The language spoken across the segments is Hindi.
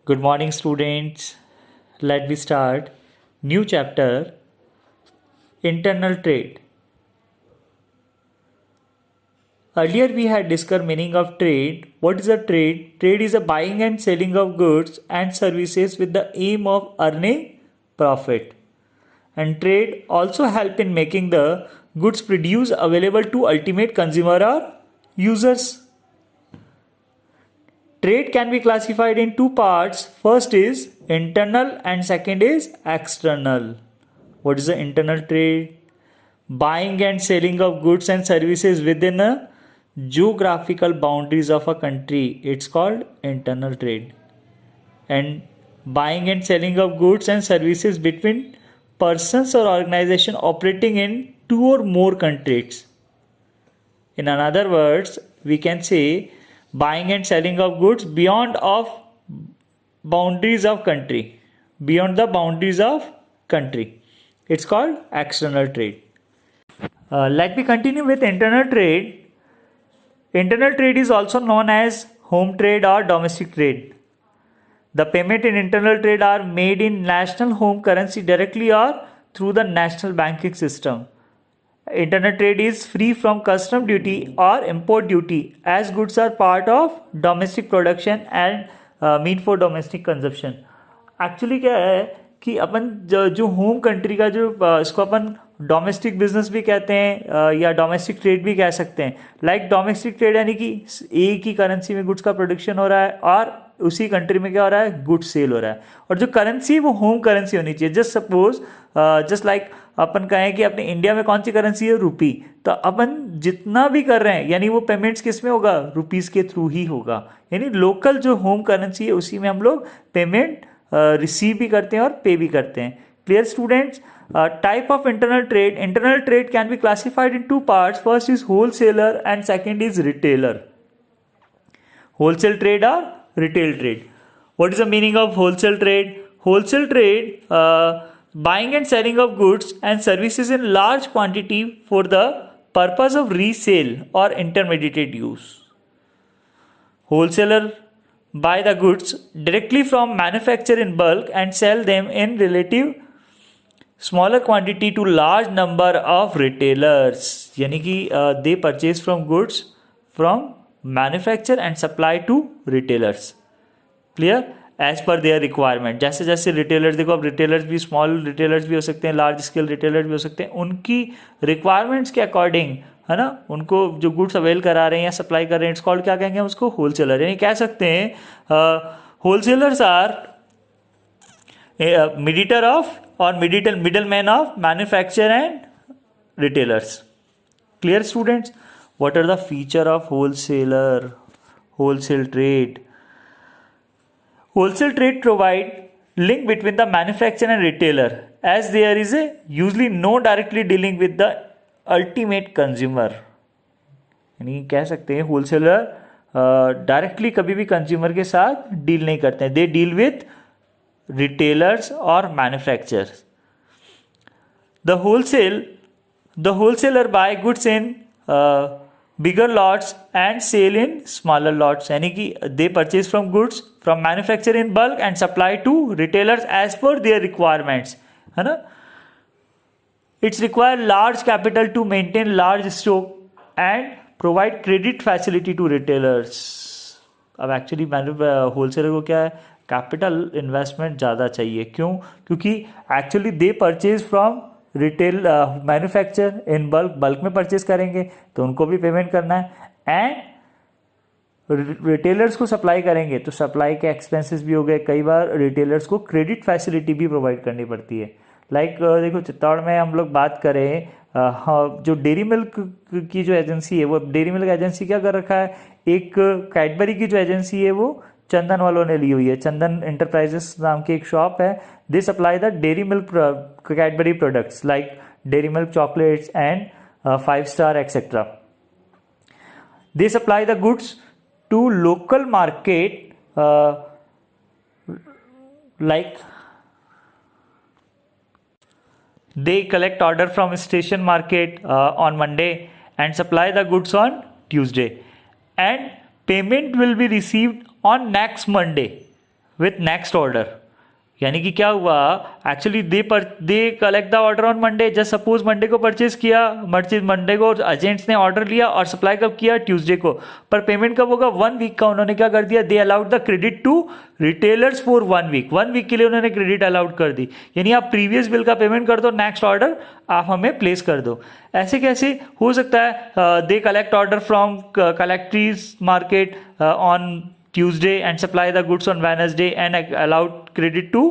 Good morning, students. Let me start. New chapter Internal Trade. Earlier, we had discussed meaning of trade. What is a trade? Trade is a buying and selling of goods and services with the aim of earning profit. And trade also help in making the goods produced available to ultimate consumer or users. Trade can be classified in two parts. First is internal and second is external. What is the internal trade? Buying and selling of goods and services within a geographical boundaries of a country. It's called internal trade. And buying and selling of goods and services between persons or organization operating in two or more countries. In other words, we can say buying and selling of goods beyond the boundaries of country. It's called external trade. Let me continue with internal trade. Internal trade is also known as home trade or domestic trade. The payment in internal trade are made in national home currency directly or through the national banking system. Internal trade is free from custom duty or import duty as goods are part of domestic production and mean for domestic consumption. Actually क्या है कि अपन जो होम कंट्री का जो इसको अपन डोमेस्टिक बिजनेस भी कहते हैं या डोमेस्टिक ट्रेड भी कह सकते हैं. लाइक डोमेस्टिक ट्रेड यानी कि एक ही करेंसी में गुड्स का प्रोडक्शन हो रहा है और उसी कंट्री में क्या हो रहा है, गुड्स सेल हो रहा है. और जो करेंसी है वो होम करेंसी होनी चाहिए. जस्ट सपोज जस्ट लाइक अपन कहें कि अपने इंडिया में कौन सी करेंसी है, रुपी. तो अपन जितना भी कर रहे हैं यानी वो पेमेंट्स किस में होगा, रुपीज़ के थ्रू ही होगा. यानी लोकल जो होम करेंसी है उसी में हम लोग पेमेंट रिसीव भी करते हैं और पे भी करते हैं. Clear students? Type of internal trade. Internal trade can be classified in two parts. First is wholesaler and second is retailer. Wholesale trade or retail trade. What is the meaning of wholesale trade? Wholesale trade, buying and selling of goods and services in large quantity for the purpose of resale or intermediate use. Wholesaler buy the goods directly from manufacturer in bulk and sell them in relative smaller quantity to large number of retailers. यानी कि they purchase from goods from manufacturer and supply to retailers. Clear? As per their requirement. जैसे जैसे retailers, देखो अब retailers भी small retailers भी हो सकते हैं, large scale retailers भी हो सकते हैं. उनकी requirements के according है ना, उनको जो गुड्स अवेल करा रहे हैं या सप्लाई कर रहे हैं, इट्स कॉल्ड क्या कहेंगे उसको, होलसेलर. यानी कह सकते हैं होलसेलर्स आर मीडिएटर ऑफ और middle man of manufacture and retailers. Clear students? What are the feature of wholesaler? Wholesale trade. Wholesale trade provide link between the manufacturer and retailer as there is a usually no directly dealing with the ultimate consumer. यानी कह सकते हैं होलसेलर डायरेक्टली कभी भी कंज्यूमर के साथ डील नहीं करते हैं. दे डील विथ रिटेलर्स और manufacturers. The wholesaler buy goods in bigger lots and sell in smaller lots. यानी कि they purchase from goods from manufacturer in bulk and supply to retailers as per their requirements. है ना? It's require large capital to maintain large stock and provide credit facility to retailers. अब एक्चुअली होलसेलर को क्या है, कैपिटल इन्वेस्टमेंट ज़्यादा चाहिए. क्यों? क्योंकि actually they purchase from retail manufacture in bulk में परचेज करेंगे तो उनको भी पेमेंट करना है एंड रिटेलर्स को सप्लाई करेंगे तो सप्लाई के एक्सपेंसेस भी हो गए. कई बार रिटेलर्स को क्रेडिट फैसिलिटी भी प्रोवाइड करनी पड़ती है. लाइक देखो चित्तौड़ में हम लोग बात करें जो डेयरी मिल्क की जो एजेंसी है, वो डेयरी मिल्क एजेंसी क्या कर रखा है, एक कैडबरी की जो एजेंसी है वो चंदन वालों ने ली हुई है. चंदन इंटरप्राइजेस नाम की एक शॉप है. They supply the Dairy Milk Cadbury products like Dairy Milk chocolates and 5 star etcetera. They supply the goods to local market like they collect order from station market on Monday and supply the goods on Tuesday and payment will be received on next Monday. with next order. यानी कि क्या हुआ, actually they collect the order on Monday. Just suppose Monday को परचेज किया, मंडे को एजेंट्स ने ऑर्डर लिया और सप्लाई कब किया, ट्यूसडे को. पर पेमेंट कब होगा, 1 वीक का. उन्होंने क्या कर दिया, they allowed the credit to retailers for 1 week. 1 week के लिए उन्होंने क्रेडिट अलाउड कर दी. यानी आप प्रीवियस बिल का पेमेंट कर दो, नेक्स्ट ऑर्डर आप हमें प्लेस कर दो. ऐसे कैसे हो सकता है, they collect order from collectries market on Tuesday and supply the goods on Wednesday and allowed credit to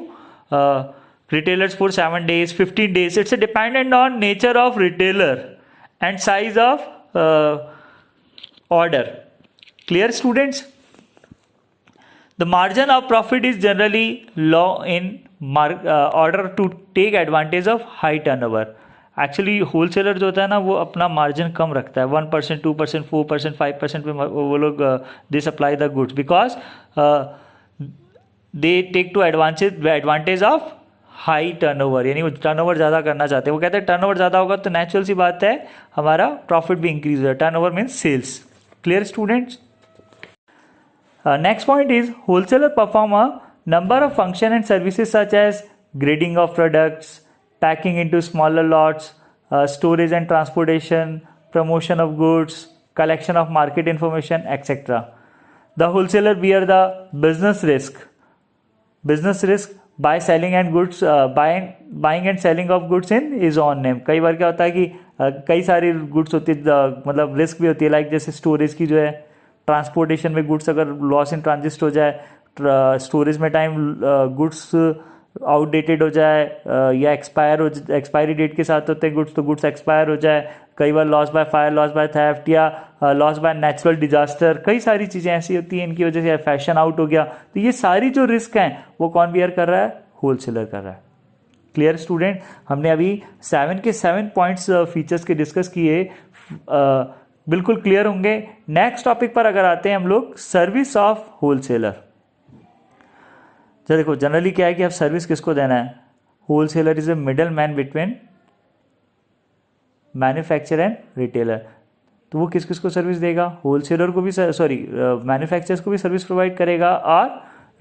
retailers for 7 days, 15 days. It's dependent on nature of retailer and size of order. Clear, students? The margin of profit is generally low in order to take advantage of high turnover. Actually wholesaler जो होता है ना, वो अपना मार्जिन कम रखता है. 1%, 2%, 4%, 5% पे वो लोग they supply the goods because they take to advantage of high turnover. यानी वो टर्नओवर ज़्यादा करना चाहते हैं. वो कहते हैं टर्नओवर ज़्यादा होगा तो नेचुरल सी बात है हमारा प्रॉफिट भी इंक्रीज हो. Turnover means sales. Clear, students? Next point is wholesaler perform a number of function and services such as grading of products, packing into smaller lots, storage and transportation, promotion of goods, collection of market information, etc. The wholesaler bear the business risk by selling and goods, buying and selling of goods in his own name. कई बार क्या होता है कि कई सारी गुड्स होती है, मतलब रिस्क भी होती है. लाइक जैसे स्टोरेज की जो है, ट्रांसपोर्टेशन में गुड्स अगर लॉस इन ट्रांजिट हो जाए, स्टोरेज में टाइम गुड्स आउटडेटेड हो जाए या एक्सपायरी डेट के साथ होते हैं गुड्स, तो गुड्स एक्सपायर हो जाए. कई बार loss by fire, loss by theft या लॉस बाय नेचुरल डिजास्टर. कई सारी चीज़ें ऐसी होती हैं, इनकी वजह से फैशन आउट हो गया. तो ये सारी जो रिस्क हैं वो कौन बियर कर रहा है, होलसेलर कर रहा है. Clear, student? हमने अभी 7 के 7 पॉइंट्स फीचर्स के डिस्कस किए, बिल्कुल क्लियर होंगे. नेक्स्ट टॉपिक पर अगर आते हैं हम लोग, सर्विस ऑफ होलसेलर. तो देखो जनरली क्या है कि आप सर्विस किसको देना है, wholesaler is a middle man between manufacture and retailer. तो वो किस किस को सर्विस देगा, होलसेलर को भी मैन्युफैक्चरर्स को भी सर्विस प्रोवाइड करेगा और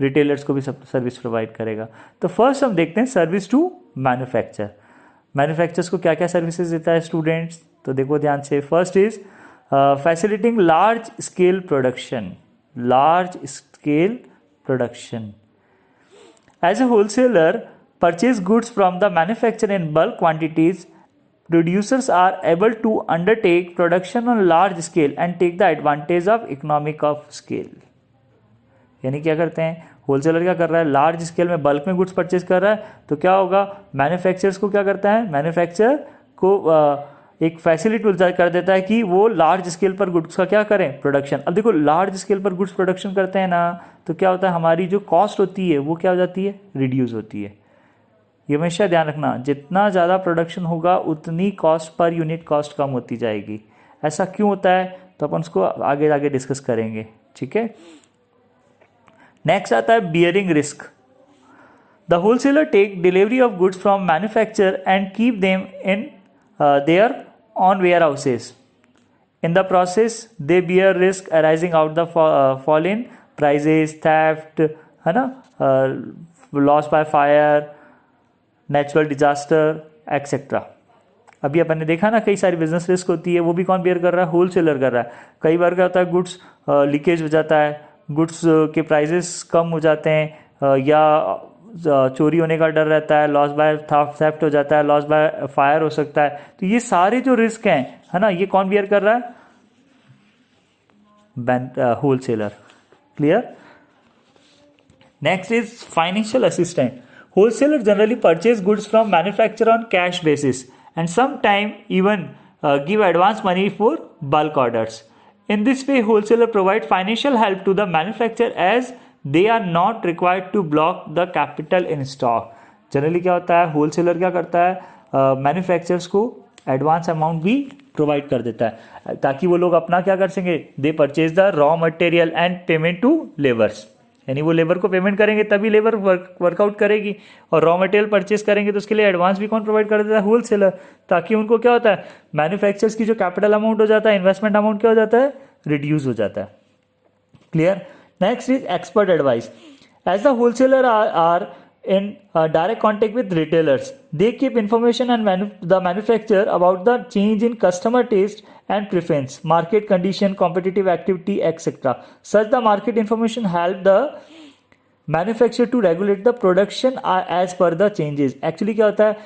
रिटेलर्स को भी सर्विस प्रोवाइड करेगा. तो फर्स्ट हम देखते हैं सर्विस टू मैन्युफैक्चर. मैन्युफैक्चरर्स को क्या क्या सर्विसेज देता है स्टूडेंट्स, तो देखो ध्यान से. First is facilitating large scale production. As a wholesaler, purchase goods from the manufacturer in bulk quantities. Producers are able to undertake production on large scale and take the advantage of economic of scale. यानी क्या करते हैं, होलसेलर क्या कर रहा है, लार्ज स्केल में बल्क में गुड्स परचेज कर रहा है. तो क्या होगा, मैन्युफैक्चरर्स को क्या करता है, मैन्युफैक्चरर को एक फैसिलिटी कर देता है कि वो लार्ज स्केल पर गुड्स का क्या करें, प्रोडक्शन. अब देखो लार्ज स्केल पर गुड्स प्रोडक्शन करते हैं ना, तो क्या होता है, हमारी जो कॉस्ट होती है वो क्या हो जाती है, रिड्यूस होती है. ये हमेशा ध्यान रखना, जितना ज़्यादा प्रोडक्शन होगा उतनी कॉस्ट पर यूनिट कॉस्ट कम होती जाएगी. ऐसा क्यों होता है, तो अपन उसको आगे आगे डिस्कस करेंगे. ठीक है. नेक्स्ट आता है bearing risk. The wholesaler take delivery of goods from manufacture and keep them in their own warehouses. In the process, they bear risk arising out the fall in prices, theft, है ना, loss by fire, natural disaster, etc. अभी अपन ने देखा ना, कई सारी बिजनेस रिस्क होती है, वो भी कौन बेयर कर रहा है, होलसेलर कर रहा है. कई बार क्या होता है, गुड्स लीकेज हो जाता है, गुड्स के प्राइजेस कम हो जाते हैं, या चोरी होने का डर रहता है, लॉस बाय थेफ्ट हो जाता है, लॉस बाय फायर हो सकता है. तो ये सारे जो रिस्क हैं, है ना, ये कौन बियर कर रहा है, wholesaler. Clear. Next is financial assistant. Wholesaler generally purchase goods from manufacture on cash basis and some time even give advance money for bulk orders. In this way wholesaler provide financial help to the manufacture as they are not required to block the capital in stock. Generally क्या होता है, होलसेलर क्या करता है, मैन्युफैक्चरर्स को एडवांस अमाउंट भी प्रोवाइड कर देता है, ताकि वो लोग अपना क्या कर सकेंगे, they purchase the raw material and payment to labours. यानी वो लेबर को पेमेंट करेंगे तभी लेबर वर्कआउट करेगी, और रॉ मटेरियल परचेज करेंगे तो उसके लिए एडवांस भी कौन प्रोवाइड कर देता है, होलसेलर. ताकि उनको क्या होता है, मैन्युफैक्चरर्स की जो कैपिटल अमाउंट हो जाता है, इन्वेस्टमेंट अमाउंट क्या हो जाता है, रिड्यूस हो जाता है. Clear. Next is expert advice. As the wholesaler are in direct contact with retailers, they keep information and the manufacturer about the change in customer taste and preference, market condition, competitive activity, etc. Such the market information help the manufacturer to regulate the production as per the changes. Actually क्या होता है,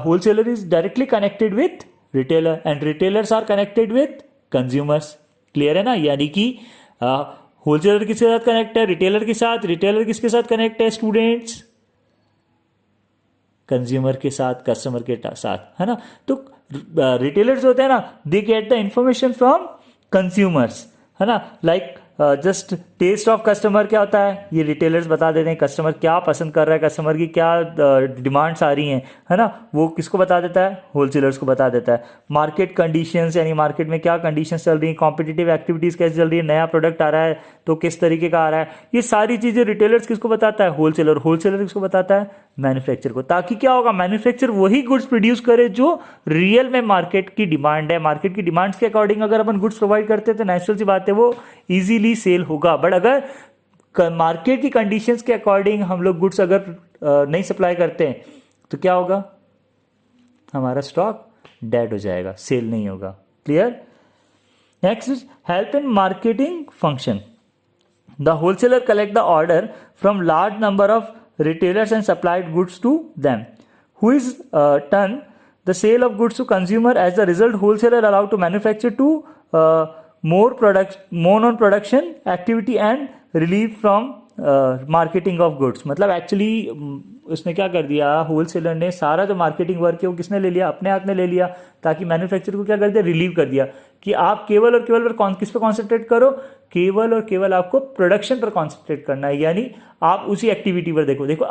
wholesaler is directly connected with retailer and retailers are connected with consumers. Clear है ना? यानी कि होलसेलर किसके साथ कनेक्ट है? रिटेलर के साथ. रिटेलर किसके साथ कनेक्ट है स्टूडेंट्स? कंज्यूमर के साथ, कस्टमर के साथ, है ना? तो रिटेलर्स होते हैं ना, they get the information from consumers, है ना? Like just taste of customer क्या होता है, ये रिटेलर्स बता देते हैं. कस्टमर क्या पसंद कर रहा है, कस्टमर की क्या डिमांड्स आ रही हैं, है ना? वो किसको बता देता है? होलसेलर्स को बता देता है. मार्केट कंडीशंस, यानी मार्केट में क्या कंडीशंस चल रही हैं, कॉम्पिटिटिव एक्टिविटीज़ कैसे चल रही है, नया प्रोडक्ट आ रहा है तो किस तरीके का आ रहा है, ये सारी चीज़ें रिटेलर्स किसको बताता है? होलसेलर. होलसेलर किसको बताता है? मैन्युफैक्चर को. ताकि क्या होगा, मैन्युफैक्चर वही गुड्स प्रोड्यूस करे जो रियल में मार्केट की डिमांड है. मार्केट की डिमांड्स के अकॉर्डिंग अगर अपन गुड्स प्रोवाइड करते हैं तो नेचुरल सी बात है वो इजीली सेल होगा. बट अगर मार्केट की कंडीशंस के अकॉर्डिंग हम लोग गुड्स अगर नहीं सप्लाई करते हैं तो क्या होगा? हमारा स्टॉक डेड हो जाएगा, सेल नहीं होगा. Clear? Next is help in marketing function. The wholesaler collect the order from large number of retailers and supplied goods to them, who is turn the sale of goods to consumer. As the result, wholesaler allowed to manufacture to more on production activity and relief from marketing of goods. मतलब एक्चुअली उसने क्या कर दिया, होलसेलर ने सारा जो मार्केटिंग वर्क है वो किसने ले लिया? अपने हाथ में ले लिया. ताकि मैन्युफैक्चर को क्या कर दिया? रिलीव कर दिया कि आप केवल और केवल किस पे कॉन्सेंट्रेट करो? केवल और केवल आपको प्रोडक्शन पर कॉन्सेंट्रेट करना है. यानी आप उसी एक्टिविटी पर देखो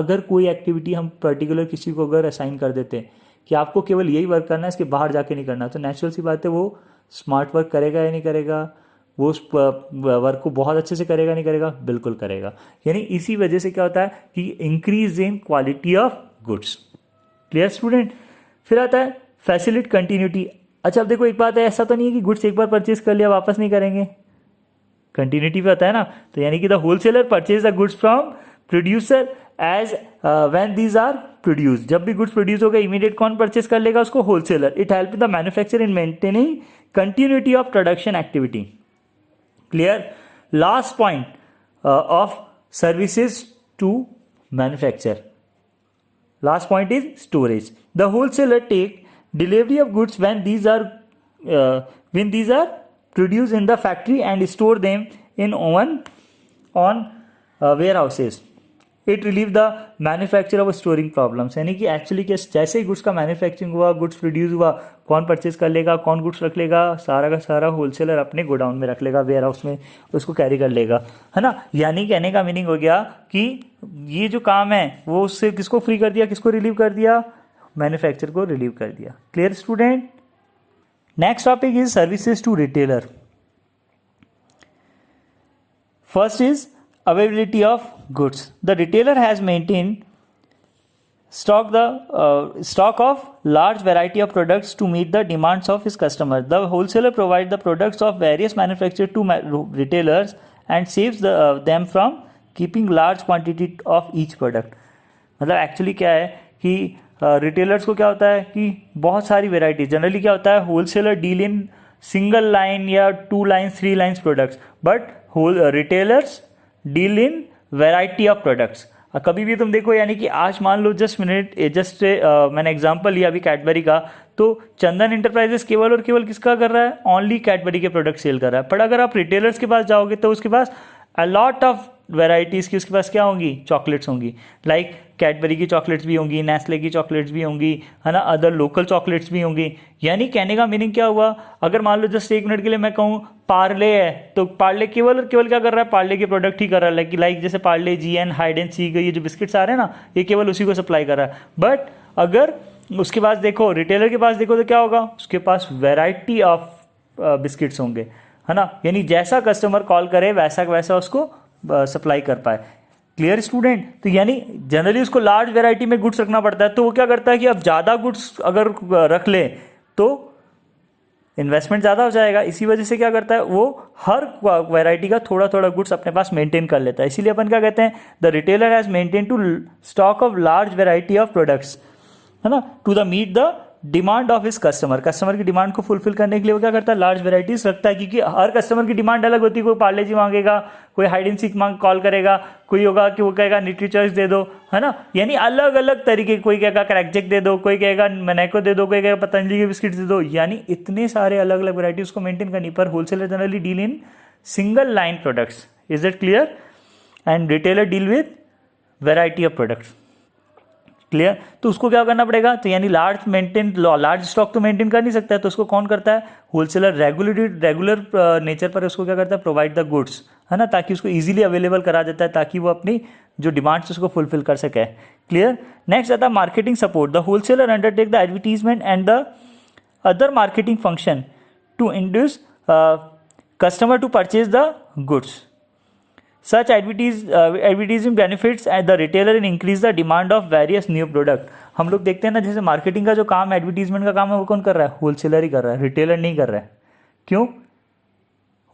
अगर कोई एक्टिविटी हम पर्टिकुलर किसी को अगर असाइन कर देते हैं कि आपको केवल यही वर्क करना है, इसके बाहर जाके नहीं करना, तो नेचुरल सी बात है वो स्मार्ट वर्क करेगा या नहीं करेगा? वो उस वर्क को बहुत अच्छे से करेगा नहीं करेगा? बिल्कुल करेगा. यानी इसी वजह से क्या होता है कि increase in quality of goods. Clear student? फिर आता है फैसिलिट कंटिन्यूटी. अच्छा अब देखो एक बात है, ऐसा तो नहीं है कि गुड्स एक बार परचेज कर लिया वापस नहीं करेंगे. कंटिन्यूटी पे होता है ना. तो यानी कि the wholesaler purchase the goods from producer as when these are produce. जब भी गुड्स प्रोड्यूस हो गए इमीडिएट कौन परचेज कर लेगा उसको? Wholesaler. It help the manufacturer in maintaining continuity of production activity. Clear? Last point of services to manufacture. Last point is storage. The wholesaler take delivery of goods when these are produced in the factory and store them in on warehouses. It relieve the manufacture of storing problems. यानी कि एक्चुअली क्या, जैसे ही गुड्स का मैन्युफैक्चरिंग हुआ, गुड्स प्रोड्यूस हुआ, कौन परचेज कर लेगा, कौन गुड्स रख लेगा? सारा का सारा होलसेलर अपने गोडाउन में रख लेगा, वेयर हाउस में उसको कैरी कर लेगा, है ना? यानी कहने का मीनिंग हो गया कि ये जो काम है वो उससे किसको फ्री कर दिया, किसको रिलीव कर दिया? मैन्युफैक्चर को रिलीव कर दिया. Clear student? Next topic is services to retailer. First is availability of goods. The retailer has maintained stock of large variety of products to meet the demands of his customer. The wholesaler provides the products of various manufacturers to retailers and saves them from keeping large quantity of each product. मतलब एक्चुअली क्या है कि रिटेलर्स को क्या होता है कि बहुत सारी वेराइटी. जनरली क्या होता है, wholesaler deal in single line या 2 lines 3 lines products, but retailers deal in variety of products. कभी भी तुम देखो, यानी कि आज मान लो जस्ट मैंने एग्जांपल लिया अभी कैडबरी का, तो चंदन इंटरप्राइजेस केवल और केवल किसका कर रहा है? ओनली कैडबरी के प्रोडक्ट सेल कर रहा है. पर अगर आप रिटेलर्स के पास जाओगे तो उसके पास अ लॉट ऑफ वेराइटीज़ की उसके पास क्या होंगी? चॉकलेट्स होंगी. लाइक कैडबरी की चॉकलेट्स भी होंगी, नेस्ले की चॉकलेट्स भी होंगी, है ना? अदर लोकल चॉकलेट्स भी होंगी. यानी कहने का मीनिंग क्या हुआ, अगर मान लो जस्ट 1 मिनट के लिए मैं कहूँ पार्ले है, तो पार्ले केवल और केवल क्या कर रहा है? पार्ले के प्रोडक्ट ही कर रहा है. लाइक जैसे पार्ले जी एंड हाइड एंड सीक, ये जो बिस्किट्स आ रहे हैं ना, ये केवल उसी को सप्लाई कर रहा है. बट अगर उसके पास देखो, रिटेलर के पास देखो, तो क्या होगा? उसके पास वेराइटी ऑफ बिस्किट्स होंगे, है ना? यानी जैसा कस्टमर कॉल करे वैसा वैसा उसको सप्लाई कर पाए. Clear student? तो यानी जनरली उसको लार्ज वेराइटी में गुड्स रखना पड़ता है. तो वो क्या करता है कि अब ज़्यादा गुड्स अगर रख ले तो इन्वेस्टमेंट ज़्यादा हो जाएगा। इसी वजह से क्या करता है वो हर वैरायटी का थोड़ा थोड़ा गुड्स अपने पास मेंटेन कर लेता है। इसीलिए अपन क्या कहते हैं, the retailer has maintain to stock of large variety of products, है ना, to the meet the demand of his customer. Customer की डिमांड को फुलफिल करने के लिए वो क्या करता है, लार्ज वेराइटीज रखता है, क्योंकि हर कस्टमर की डिमांड अलग होती है। कोई पार्ले जी मांगेगा, कोई हाइड एंड सीक मांग कॉल करेगा, कोई होगा कि वो कहेगा न्यूट्री चॉइस दे दो, है ना, यानी अलग अलग तरीके। कोई कहेगा क्रैकजैक दे दो, कोई कहेगा मैनेको दे दो, कोई कहेगा पतंजलि के बिस्किट दे दो, यानी इतने सारे अलग अलग वेराइटीज को मेंटेन करने पर wholesaler generally deal in single line products. Is it clear? And retailer deal with variety of products. Clear? तो उसको क्या करना पड़ेगा, तो यानी लार्ज स्टॉक तो मेंटेन कर नहीं सकता है, तो उसको कौन करता है, होलसेलर रेगुलर नेचर पर उसको क्या करता है, प्रोवाइड द गुड्स, है ना, ताकि उसको इजीली अवेलेबल करा देता है, ताकि वो अपनी जो डिमांड्स उसको फुलफिल कर सके। क्लियर? नेक्स्ट आता है marketing support. The wholesaler undertake the advertisement and the other marketing function to induce customer to purchase the goods. Such advertising benefits at the retailer and increase the demand of various new product। हम लोग देखते हैं ना, जैसे मार्केटिंग का जो काम है, एडवर्टीजमेंट का काम है, वो कौन कर रहा है, होलसेलर ही कर रहा है, रिटेलर नहीं कर रहा है। क्यों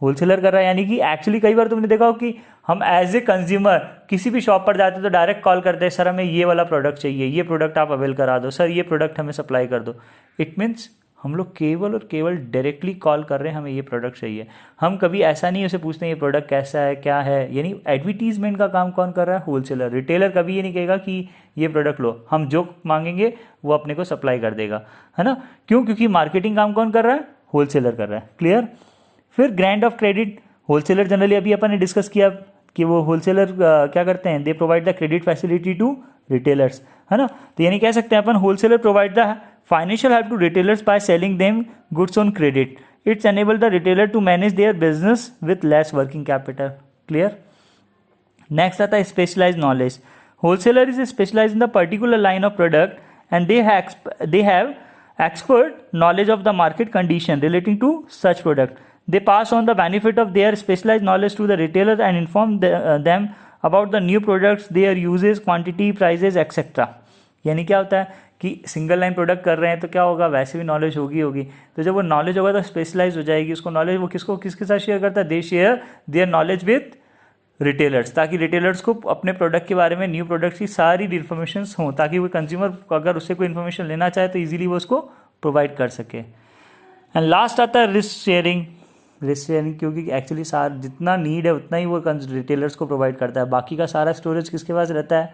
होलसेलर कर रहा है? यानी कि एक्चुअली कई बार तुमने देखा हो कि हम एज ए कंज्यूमर किसी भी शॉप पर जाते हैं तो डायरेक्ट कॉल करते हैं, सर हमें ये वाला प्रोडक्ट चाहिए, ये प्रोडक्ट आप अवेल करा दो, सर ये प्रोडक्ट हमें सप्लाई कर दो। इट मीन्स हम लोग केवल और केवल डायरेक्टली कॉल कर रहे हैं, हमें ये प्रोडक्ट चाहिए। हम कभी ऐसा नहीं उसे पूछते हैं ये प्रोडक्ट कैसा है, क्या है, यानी एडवर्टीजमेंट का काम कौन कर रहा है, होलसेलर। रिटेलर कभी ये नहीं कहेगा कि ये प्रोडक्ट लो, हम जो मांगेंगे वो अपने को सप्लाई कर देगा, है ना। क्यों? क्योंकि मार्केटिंग काम कौन कर रहा है, होलसेलर कर रहा है। क्लियर? फिर grant of credit. Wholesaler generally अभी अपन ने डिस्कस किया कि वो होलसेलर क्या करते हैं, they provide the credit facility to retailers, है ना। तो यानी कह सकते हैं अपन wholesaler provide the financial help to retailers by selling them goods on credit. It's enable the retailer to manage their business with less working capital. Clear? Next आता है specialise knowledge. Wholesaler is specialise in the particular line of product and they have expert knowledge of the market condition relating to such product. They pass on the benefit of their specialized knowledge to the retailer and inform them about the new products, their uses, quantity, prices, etc. यानी क्या होता है कि सिंगल लाइन प्रोडक्ट कर रहे हैं तो क्या होगा, वैसे भी नॉलेज होगी। तो जब वो नॉलेज होगा तो स्पेशलाइज हो जाएगी। उसको नॉलेज वो किसके साथ शेयर करता है, they share their knowledge with retailers, ताकि रिटेलर्स को अपने प्रोडक्ट के बारे में, न्यू प्रोडक्ट्स की सारी इन्फॉर्मेशन हों, ताकि वो कंज्यूमर अगर उससे कोई इन्फॉर्मेशन लेना चाहे तो इजीली वो उसको प्रोवाइड कर सके। एंड लास्ट आता है रिस्क शेयरिंग। रिस्क शेयरिंग क्योंकि एक्चुअली जितना नीड है उतना ही वो रिटेलर्स को प्रोवाइड करता है, बाकी का सारा स्टोरेज किसके पास रहता है,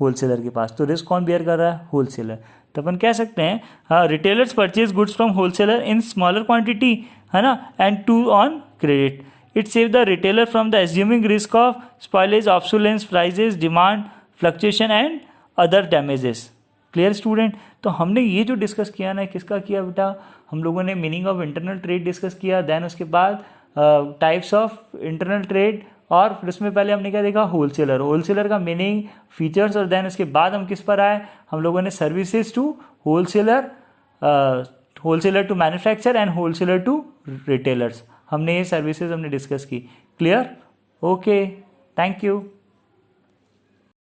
होलसेलर के पास। तो रिस्क कौन बेयर कर रहा है, होलसेलर। तो अपन कह सकते हैं retailers purchase goods from wholesaler in smaller quantity, है ना, and too on credit. It saves the retailer from the assuming risk of spoilage, obsolescence, prices, demand, fluctuation and other damages. Clear student? तो हमने ये जो डिस्कस किया ना, किसका किया बेटा, हम लोगों ने meaning of internal trade discuss किया, देन उसके बाद टाइप्स ऑफ इंटरनल ट्रेड, और फिर उसमें पहले हमने क्या देखा, होलसेलर का मीनिंग, फीचर्स, और देन उसके बाद हम किस पर आए, हम लोगों ने services to wholesaler to manufacture and wholesaler to retailers. हमने ये सर्विसेज हमने डिस्कस की। क्लियर? Okay, thank you.